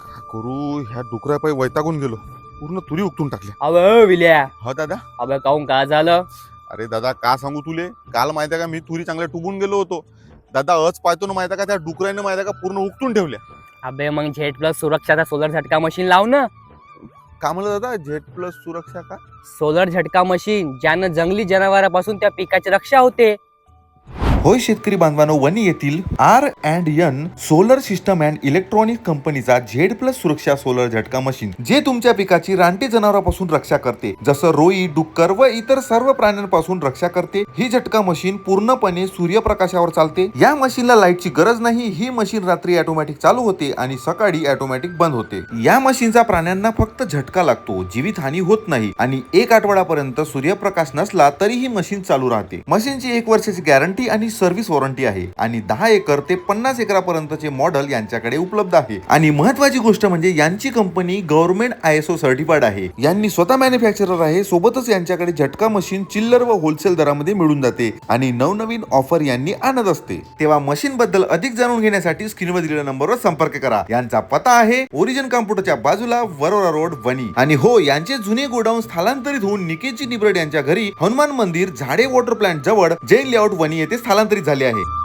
का करू, ह्या डुकरापायी वैतागून गेलो. पूर्ण तुरी उपटून टाकल्या. अबे विल्या, हा दादा. अबे काहून काय झालं? अरे दादा, का सांगू तुले, काल माहिती का मी तुरी चांगल्या टुबून गेलो होतो. दादा अच पाहतो ना, माहिती का त्या डुकराने माहिती का पूर्ण उपटून ठेवल्या. अबे मग झेड प्लस सुरक्षाचा सोलर झटका मशीन लाव ना. का म्हणलं दादा, झेड प्लस सुरक्षा का? सोलर झटका मशीन ज्यानं जंगली जनावरांपासून त्या पिकाची रक्षा होते. होय शेतकरी बांधवांनो, वणी येथील R&N solar system and electronic कंपनीचा झेड प्लस सुरक्षा सोलर झटका मशीन, जे तुमच्या पिकाची रानटी जनावरांपासून रक्षा करते, जसं रोई, डुक्कर व इतर सर्व प्राण्यांपासून रक्षा करते. ही झटका मशीन पूर्णपणे सूर्यप्रकाशावर चालते. या मशीनला लाईटची गरज नाही. ही मशीन रात्री ऑटोमॅटिक चालू होते आणि सकाळी ऑटोमॅटिक बंद होते. या मशीनचा प्राण्यांना फक्त झटका लागतो, जीवितहानी होत नाही आणि 1 आठवड्यापर्यंत सूर्यप्रकाश नसला तरी ही मशीन चालू राहते. मशीनची 1 वर्षाची गॅरंटी आणि सर्व्हिस वॉरंटी आहे आणि 10 एकर ते 50 एकरापर्यंतचे मॉडेल यांच्याकडे उपलब्ध आहे. आणि महत्वाची गोष्ट म्हणजे यांची कंपनी गव्हर्नमेंट ISO सर्टिफाईड आहे. यांनी स्वतः मॅन्युफॅक्चरर आहे. सोबतच यांच्याकडे झटका मशीन चिल्लर व होलसेल दरामध्ये मिळून जाते आणि नवनवीन ऑफर यांनी आणत असते. तेव्हा मशीन बद्दल अधिक जाणून घेण्यासाठी स्क्रीनवर दिलेल्या नंबरवर संपर्क करा. यांचा पत्ता आहे ओरिजिन कॉम्प्युटरच्या बाजूला, वरोरा रोड, वणी. आणि हो, यांचे जुने गोडाऊन स्थलांतरित होऊन निकेतजी निबरड यांच्या घरी हनुमान मंदिर, झाडे वॉटर प्लांट जवळ, जैन लेआउट, वणी येथे स्थलांतरित झाले आहे.